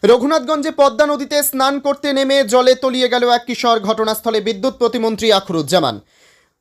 রঘুনাথগঞ্জে পদ্মা নদীতে স্নান করতে নেমে জলে তলিয়ে গেল এক কিশোর। ঘটনাস্থলে বিদ্যুৎ প্রতিমন্ত্রী আখরুজ্জামান।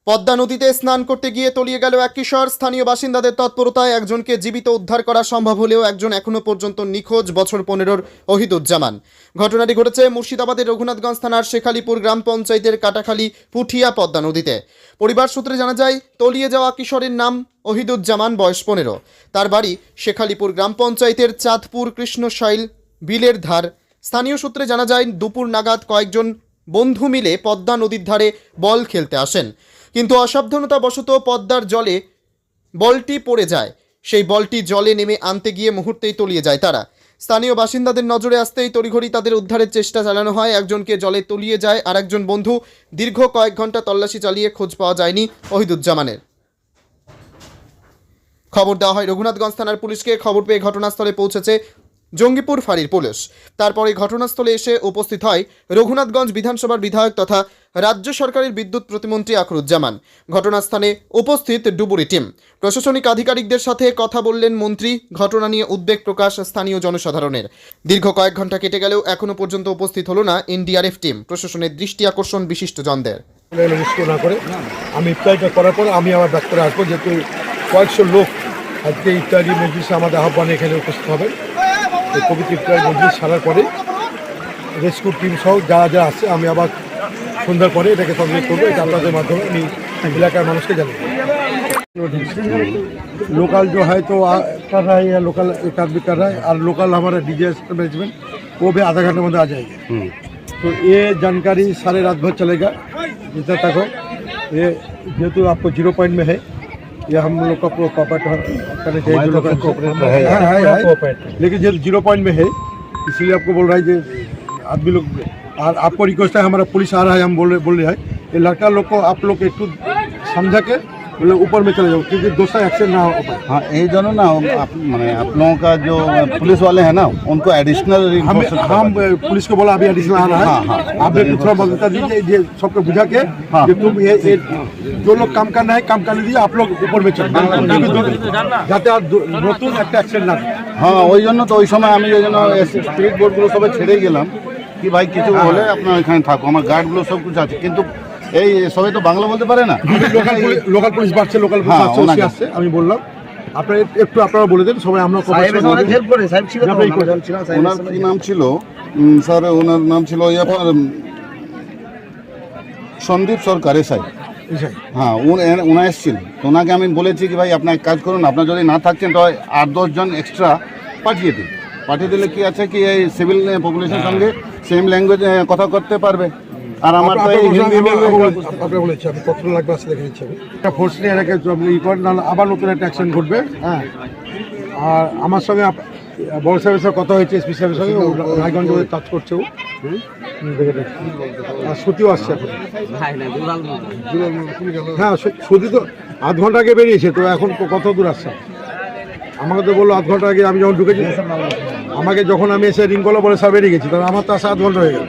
পদ্মা নদীতে স্নান করতে গিয়ে তলিয়ে গেল এক কিশোর। স্থানীয় বাসিন্দাদের তৎপরতায় একজনকে জীবিত উদ্ধার করা সম্ভব হলেও একজন এখনো পর্যন্ত নিখোঁজ। বছর 15-র ওহিদুজ্জামান। ঘটনাটি ঘটেছে মুর্শিদাবাদের রঘুনাথগঞ্জ থানার শেখালিপুর গ্রাম পঞ্চায়েতের কাটাখালী পুঠিয়া পদ্মা নদীতে। পরিবার সূত্রে জানা যায়, তলিয়ে যাওয়া কিশোরের নাম ওহিদুজ্জামান, বয়স 15। তার বাড়ি শেখালিপুর গ্রাম পঞ্চায়েতের চাঁদপুর কৃষ্ণশৈল বিলের ধার। স্থানীয় সূত্রে জানা যায়, দুপুর নাগাদ কয়েকজন বন্ধু মিলে পদ্মা নদীর ধারে বল খেলতে আসেন, কিন্তু অসাবধানতাবশত পদ্মার জলে বলটি পড়ে যায়। সেই বলটি জলে নেমে আনতে গিয়ে মুহূর্তেই তলিয়ে যায় তারা। স্থানীয় বাসিন্দাদের নজরে আসতেই তড়িঘড়ি তাদের উদ্ধারের চেষ্টা চালানো হয়। একজনকে জলে তলিয়ে যায়, আর একজন বন্ধু দীর্ঘ কয়েক ঘন্টা তল্লাশি চালিয়ে খোঁজ পাওয়া যায়নি ওহিদুজ্জামানের। খবর দেওয়া হয় রঘুনাথগঞ্জ থানার পুলিশকে। খবর পেয়ে ঘটনাস্থলে পৌঁছেছে জঙ্গিপুর ফাঁড়ির পুলিশ। তারপরে ঘটনাস্থলে এসে উপস্থিত হয় রঘুনাথগঞ্জ বিধানসভার বিধায়ক তথা রাজ্য সরকারের বিদ্যুৎ প্রতিমন্ত্রী আখরুজ্জামান। ঘটনাস্থানে উপস্থিত ডুবুরি টিম। প্রশাসনিক আধিকারিকদের সাথে কথা বললেন মন্ত্রী। ঘটনা নিয়ে উদ্বেগ প্রকাশ স্থানীয় জনসাধারণের। দীর্ঘ কয়েক ঘন্টা কেটে গেলেও এখনো পর্যন্ত উপস্থিত হলো না এনডিআরএফ টিম। প্রশাসনের দৃষ্টি আকর্ষণ বিশিষ্টজনদের। না করে আমি ইফতারিটা করার পর আমি আবার ডাক্তারে আসবো, যেহেতু কয়েকশো লোক আজকে ইফতারি মজলিসে আমাদের আহ্বানে এখানে উপস্থিত হবেন। এই পবিত্র ইফতারি মজলিস সারার পরে রেস্কিউ টিম সহ যারা যারা আসছে, আমি আবার সন্ধ্যার পরে এটাকে সংযোগ করবো। এটা আপনাদের মাধ্যমে আমি এলাকার মানুষকে জানাবো। लोकल जो है तो कर रहा है, या लोकल एक आदमी कर रहा है, और लोकल हमारा डिजास्टर मैनेजमेंट वो भी आधा घंटे में आ जाएगा। तो ये जानकारी सारे रात भर चलेगा जितना तक हो। ये जेहेतु आपको 0 पॉइंट में है, ये हम लोग का प्रॉपर्ट करने चाहिए, जो लोग लेकिन जो 0 पॉइंट में है, इसलिए आपको बोल रहा है कि आदमी लोग, और आपको रिक्वेस्ट है, हमारा पुलिस आ रहा है, हम बोल रहे हैं ये लड़का लोग को आप लोग एक समझा के मतलब ऊपर में चले जाओ, क्योंकि दूसरा एक्शन ना हो। हाँ, यही दोनों ना मैंने आप लोगों का जो पुलिस वाले हैं ना, उनको एडिशनल हम पुलिस को बोला अभी एडिशनल आ रहा है। आप थोड़ा बता दीजिए, ये सबको बुझा के कि तुम ये जो लोग काम करना है काम करने दीजिए, आप लोग ऊपर में चलो, যাতে আর নতুন একটা অ্যাকশন না। হ্যাঁ, ওই জন্য তো ওই সময় আমি ওই জন্য স্পিড বোর্ডগুলো সবাই ছেড়েই গেলাম কি ভাই কিছু হলে আপনার এখানে থাকো, আমার গার্ডগুলো সব কিছু আছে, কিন্তু এই সবাই তো বাংলা বলতে পারে না। লোকাল পুলিশ বাড়ছে, লোকাল পুলিশ আসছে, আমি বললাম আপনারা একটু আপনারা বলে দেন সবাই। আমরা ওনার কি নাম ছিল স্যার? ওনার নাম ছিল আপনার সন্দীপ সরকার এসআই। হ্যাঁ, ওনা এসেছিল, তো ওনাকে আমি বলেছি কি ভাই আপনার এক কাজ করুন, আপনার যদি না থাকছেন তো 8-10 জন এক্সট্রা পাঠিয়ে দিন। পাঠিয়ে দিলে কি আছে কি এই সিভিল পপুলেশনের সঙ্গে সেম ল্যাঙ্গুয়েজ কথা করতে পারবে। আর আমার তো এই হিন্দি আপনারা বলেছি আমি কত লাগবে আসলে দেখে নিচ্ছি। একটা ফোর্স নিয়ে এটাকে ই করেন, নাহলে আবার নতুন একটা অ্যাকশন ঘটবে। হ্যাঁ, আর আমার সঙ্গে বড় সাহেবের সঙ্গে কথা হয়েছে, এসপি সাহেবের সঙ্গে, রায়গঞ্জ কাজ করছে ও। আর সতীও আসছে এখন। হ্যাঁ, সতী তো আধ ঘন্টা আগে বেরিয়েছে, তো এখন কত দূর আসছে আমাকে তো বললো আধ ঘন্টা আগে। আমি যখন ঢুকেছি, আমাকে যখন আমি এসে রিং করলো বলে সব বেরিয়ে গেছি, তাহলে আমার তো আসা আধ ঘন্টা হয়ে গেল।